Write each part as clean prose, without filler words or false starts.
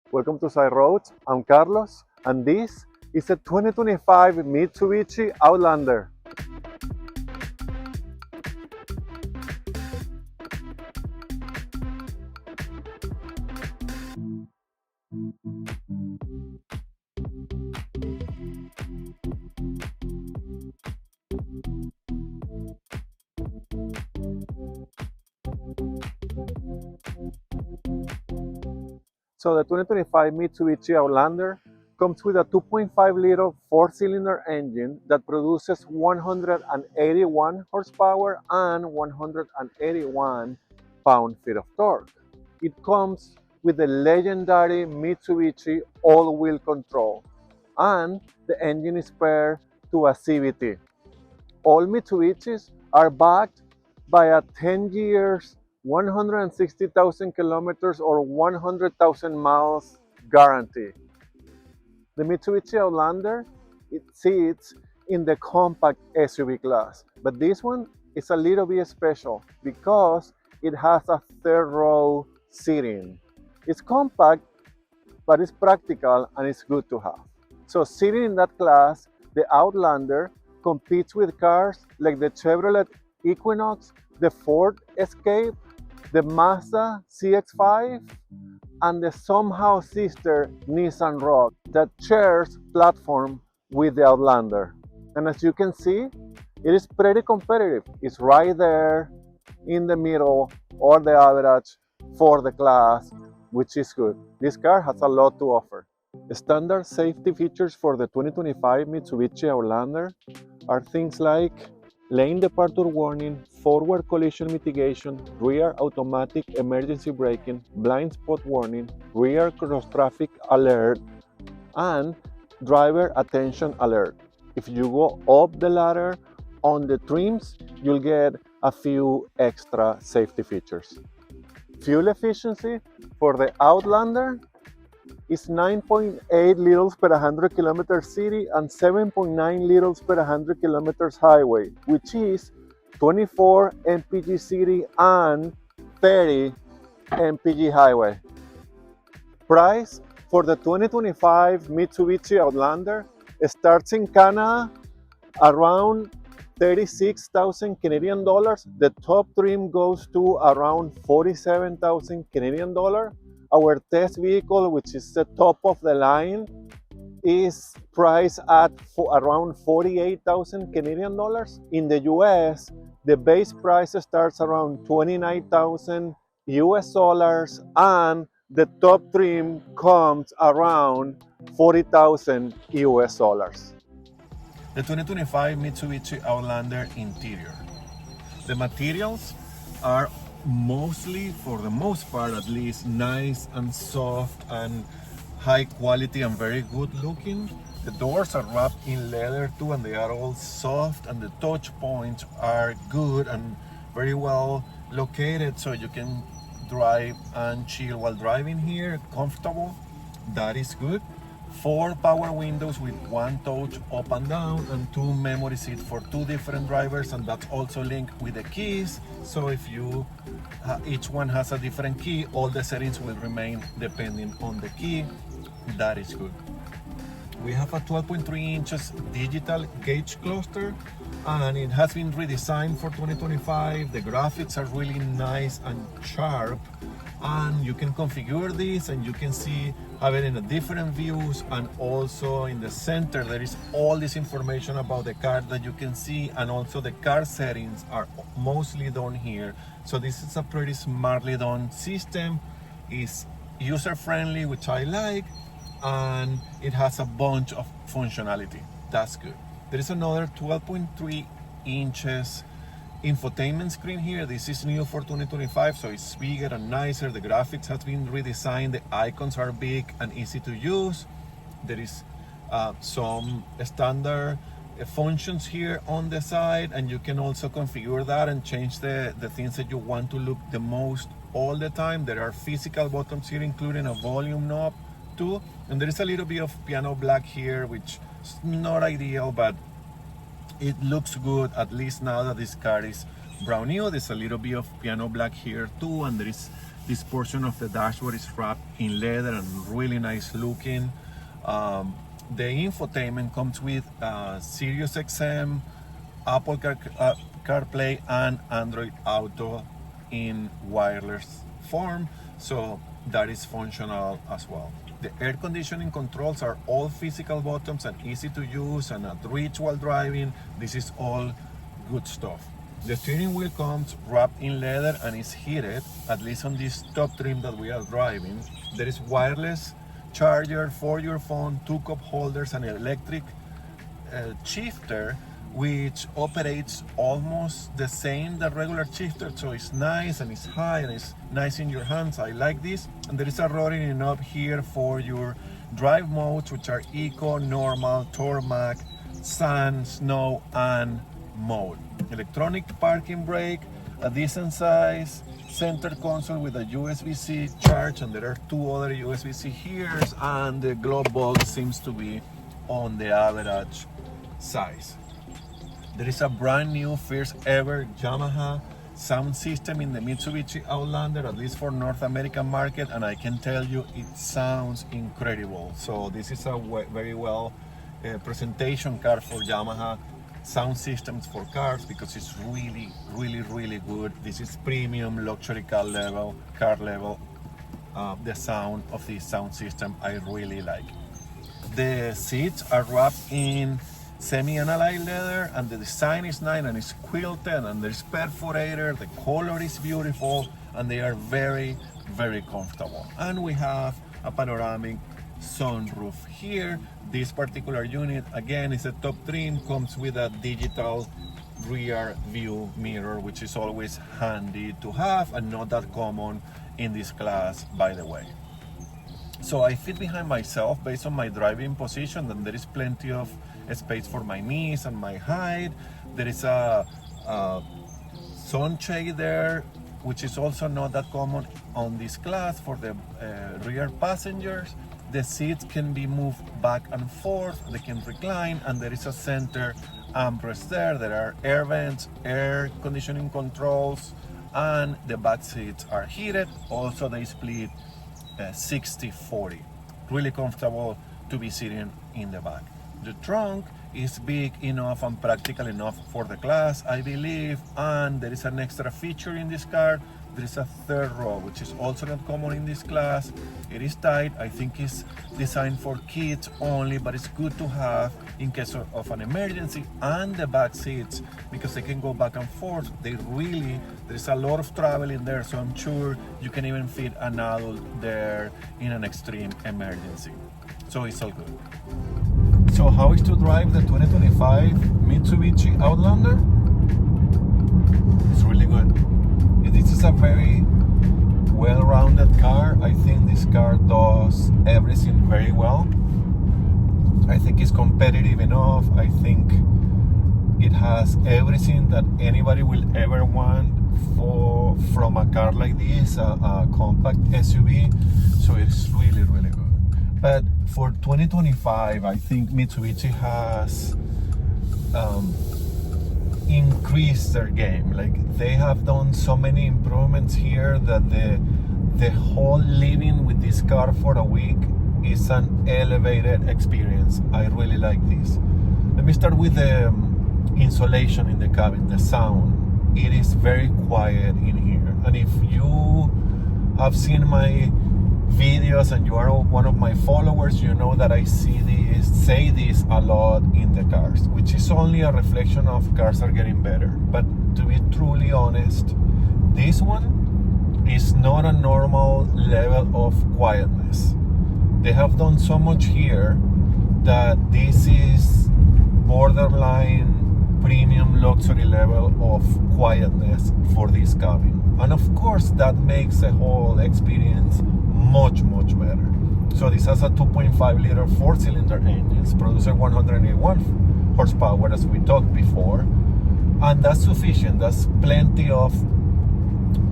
Welcome to Side Roads. I'm Carlos, and this is a 2025 Mitsubishi Outlander. So the 2025 Mitsubishi Outlander comes with a 2.5-liter four-cylinder engine that produces 181 horsepower and 181 pound-feet of torque. It comes with the legendary Mitsubishi all-wheel control, and the engine is paired to a CVT. All Mitsubishis are backed by a 10 years, 160,000 kilometers or 100,000 miles guarantee. The Mitsubishi Outlander, it sits in the compact SUV class, but this one is a little bit special because it has a third row seating. It's compact, but it's practical and it's good to have. So sitting in that class, the Outlander competes with cars like the Chevrolet Equinox, the Ford Escape, the Mazda CX-5, and the somehow sister Nissan Rogue that shares platform with the Outlander. And as you can see, it is pretty competitive. It's right there in the middle or the average for the class, which is good. This car has a lot to offer. The standard safety features for the 2025 Mitsubishi Outlander are things like lane departure warning, forward collision mitigation, rear automatic emergency braking, blind spot warning, rear cross traffic alert, and driver attention alert. If you go up the ladder on the trims, you'll get a few extra safety features. Fuel efficiency for the Outlander is 9.8 liters per 100 kilometers city and 7.9 liters per 100 kilometers highway, which is 24 mpg city and 30 mpg highway. Price for the 2025 Mitsubishi Outlander starts in Canada around 36,000 Canadian dollars. The top trim goes to around 47,000 Canadian dollars. Our test vehicle, which is the top of the line, is priced at around 48,000 Canadian dollars. In the US, the base price starts around 29,000 US dollars, and the top trim comes around 40,000 US dollars. The 2025 Mitsubishi Outlander interior. The materials are mostly, for the most part at least, nice and soft and high quality and very good looking. The doors are wrapped in leather too, and they are all soft, and the touch points are good and very well located, so you can drive and chill while driving here, comfortable. That is good. 4 power windows with 1 touch up and down, and 2 memory seats for 2 different drivers, and that's also linked with the keys. So if you each one has a different key, all the settings will remain depending on the key. That is good. We have a 12.3 inches digital gauge cluster, and it has been redesigned for 2025. The graphics are really nice and sharp, and you can configure this and you can have it in the different views, and also in the center there is all this information about the car that you can see, and also the car settings are mostly done here. So this is a pretty smartly done system. It's user friendly, which I like, and it has a bunch of functionality. That's good. There is another 12.3 inches infotainment screen here. This is new for 2025, so it's bigger and nicer. The graphics has been redesigned. The icons are big and easy to use. There is some standard functions here on the side, and you can also configure that and change the things that you want to look the most all the time. There are physical buttons here, including a volume knob too, and there is a little bit of piano black here, which is not ideal, but it looks good, at least now that this car is brand new. There's a little bit of piano black here too, and there is This portion of the dashboard is wrapped in leather and really nice looking. The infotainment comes with Sirius XM, Apple CarPlay and Android Auto in wireless form, so that is functional as well. The air conditioning controls are all physical buttons and easy to use and at reach while driving. This is all good stuff. The steering wheel comes wrapped in leather and is heated, at least on this top trim that we are driving. There is wireless charger for your phone, 2 cup holders, and electric shifter, which operates almost the same the regular shifter, so it's nice and it's high and it's nice in your hands. I like this. And there is a rolling knob here for your drive modes, which are Eco, Normal, Tarmac, Sand, Snow, and Mode. Electronic parking brake, a decent size center console with a USB-C charge, and there are 2 other USB-C here, and the glove box seems to be on the average size. There is a brand new first ever Yamaha sound system in the Mitsubishi Outlander, at least for North American market, and I can tell you it sounds incredible. So this is a very well presentation car for Yamaha sound systems for cars, because it's really good. This is premium luxury car level. The sound of this sound system I really like. The seats are wrapped in semi-analyzed leather, and the design is nice and it's quilted, and there's perforator. The color is beautiful, and they are very comfortable. And we have a panoramic sunroof here. This particular unit, again, is a top trim, comes with a digital rear view mirror, which is always handy to have and not that common in this class, by the way. So I fit behind myself based on my driving position, and there is plenty of space for my knees and my height. There is a sunshade there, which is also not that common on this class for the rear passengers. The seats can be moved back and forth, they can recline, and there is a center armrest there. There are air vents, air conditioning controls, and the back seats are heated. Also, they split 60-40. Really comfortable to be sitting in the back. The trunk is big enough and practical enough for the class, I believe, and there is an extra feature in this car. There is a third row, which is also not common in this class. It is tight. I think it's designed for kids only, but it's good to have in case of an emergency. And the back seats, because they can go back and forth. There's a lot of travel in there, so I'm sure you can even fit an adult there in an extreme emergency. So it's all good. So how is to drive the 2025 Mitsubishi Outlander? It's really good. This is a very well-rounded car. I think this car does everything very well. I think it's competitive enough. I think it has everything that anybody will ever want from a car like this, a compact SUV. So it's really good. But for 2025, I think Mitsubishi has increased their game. Like, they have done so many improvements here that the whole living with this car for a week is an elevated experience. I really like this. Let me start with the insulation in the cabin, the sound. It is very quiet in here, and if you have seen my videos and you are one of my followers, you know that I say this a lot in the cars, which is only a reflection of cars are getting better. But to be truly honest, this one is not a normal level of quietness. They have done so much here that this is borderline premium luxury level of quietness for this cabin, and of course that makes the whole experience much better. So this has a 2.5 liter 4-cylinder engine, produces 181 horsepower as we talked before, and that's sufficient. That's plenty of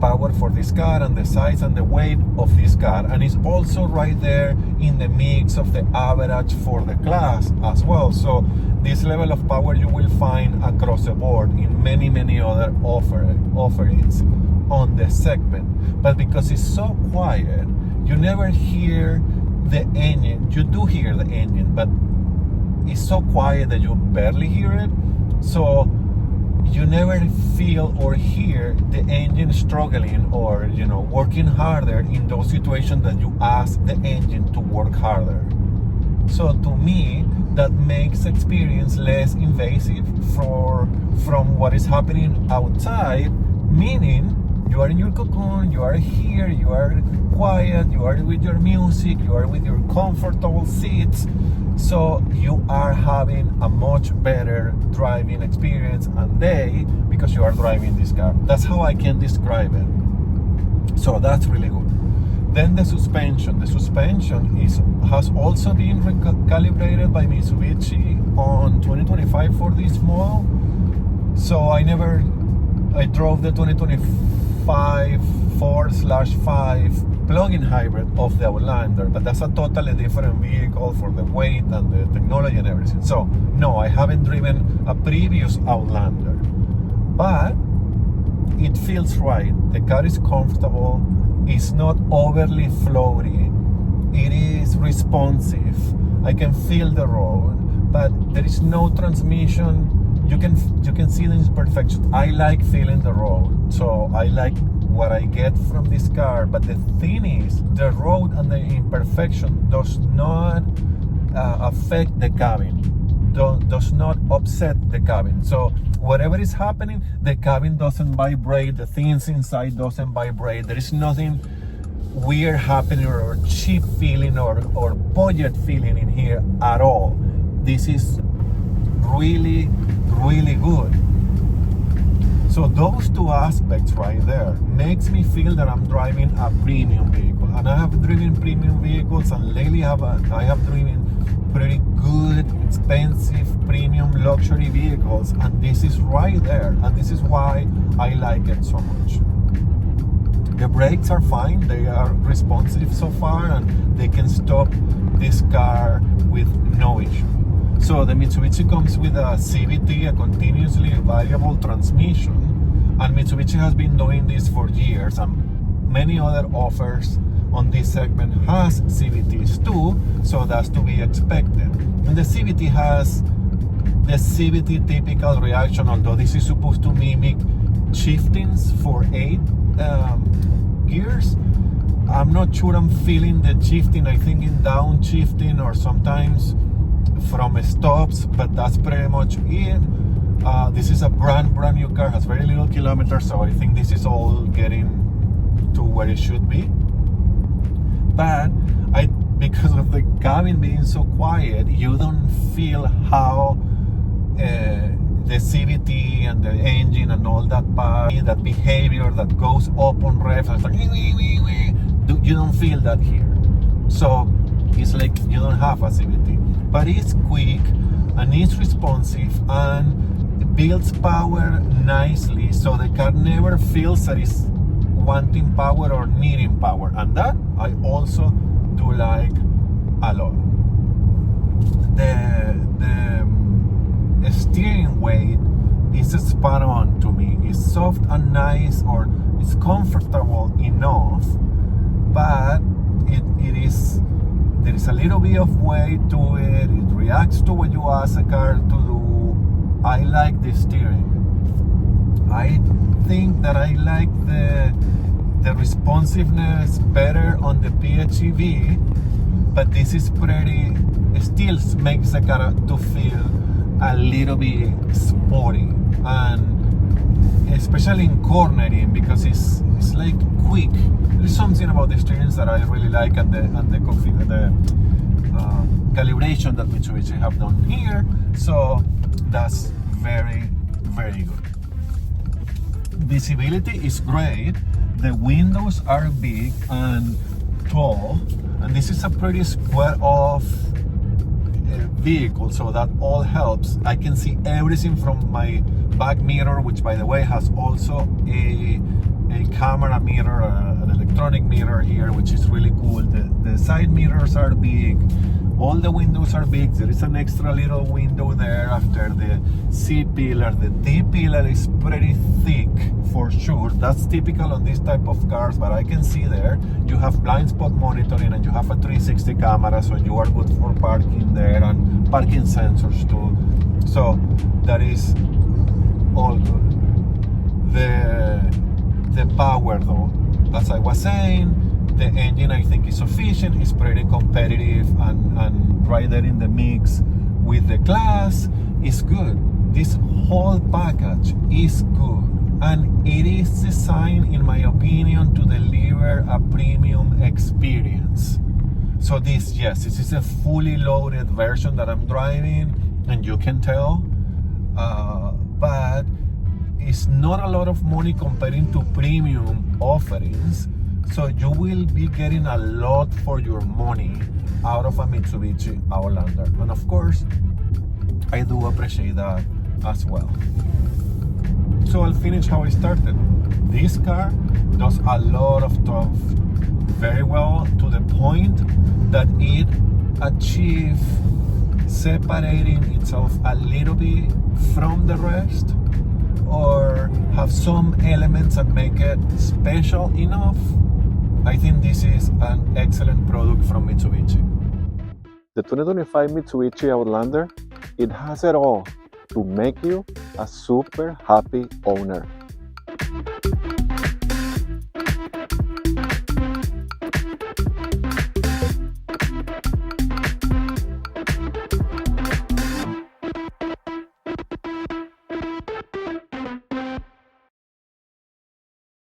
power for this car and the size and the weight of this car, and it's also right there in the mix of the average for the class as well. So this level of power you will find across the board in many other offerings. on the segment. But because it's so quiet, you never hear the engine. You do hear the engine, but it's so quiet that you barely hear it. So you never feel or hear the engine struggling or working harder in those situations that you ask the engine to work harder. So to me, that makes experience less invasive from what is happening outside, meaning you are in your cocoon, you are here, you are quiet, you are with your music, you are with your comfortable seats. So you are having a much better driving experience and day because you are driving this car. That's how I can describe it. So that's really good. Then the suspension. The suspension has also been recalibrated by Mitsubishi on 2025 for this model. So I drove the 2025 4/5 plug-in hybrid of the Outlander, but that's a totally different vehicle for the weight and the technology and everything. So no, I haven't driven a previous Outlander, but it feels right. The car is comfortable. It's not overly floaty. It is responsive. I can feel the road, but there is no transmission. You can see the imperfections. I like feeling the road, so I like what I get from this car. But the thing is, the road and the imperfection does not affect the cabin. Does not upset the cabin. So whatever is happening, the cabin doesn't vibrate, the things inside doesn't vibrate. There is nothing weird happening or cheap feeling or budget feeling in here at all. This is really, really good. So those two aspects right there makes me feel that I'm driving a premium vehicle. And I have driven premium vehicles, and lately I have driven pretty good, expensive, premium luxury vehicles, and this is right there, and this is why I like it so much. The brakes are fine, they are responsive so far, and they can stop this car with no issue. So the Mitsubishi comes with a CVT, a continuously variable transmission, and Mitsubishi has been doing this for years, and many other offers on this segment has CVTs too, so that's to be expected. And the CVT has the CVT typical reaction, although this is supposed to mimic shiftings for 8 gears. I'm not sure I'm feeling the shifting. I think in down shifting or sometimes from stops, but that's pretty much it. This is a brand new car, has very little kilometers, so I think this is all getting to where it should be. But because of the cabin being so quiet, you don't feel how the CVT and the engine and all that behavior that goes up on revs, and like, you don't feel that here. So it's like you don't have a CVT, but it's quick and it's responsive and it builds power nicely, so the car never feels that it's wanting power or needing power, and that I also do like a lot. The steering weight is spot on to me. It's soft and nice, or it's comfortable enough, but there is a little bit of weight to it. It reacts to what you ask a car to do. I like the steering. I think that I like the responsiveness better on the PHEV, but this is still makes the car to feel a little bit sporty, and especially in cornering, because it's like quick. There's something about the steering that I really like, and the calibration that Mitsubishi have done here. So that's very, very good. Visibility is great. The windows are big and tall, and this is a pretty square off vehicle, so that all helps. I can see everything from my back mirror, which by the way has also a camera mirror, an electronic mirror here, which is really cool. The side mirrors are big. All the windows are big. There is an extra little window there after the C-pillar. The D-pillar is pretty thick for sure. That's typical on this type of cars, but I can see there you have blind spot monitoring and you have a 360 camera, so you are good for parking there, and parking sensors too. So that is all good. The power though, as I was saying, the engine I think is sufficient, is pretty competitive, and right there in the mix with the class is good. This whole package is good, and it is designed, in my opinion, to deliver a premium experience. So this is a fully loaded version that I'm driving, and you can tell, but it's not a lot of money comparing to premium offerings. So you will be getting a lot for your money out of a Mitsubishi Outlander. And of course, I do appreciate that as well. So I'll finish how I started. This car does a lot of stuff very well, to the point that it achieves separating itself a little bit from the rest, or have some elements that make it special enough. I think this is an excellent product from Mitsubishi. The 2025 Mitsubishi Outlander, it has it all to make you a super happy owner.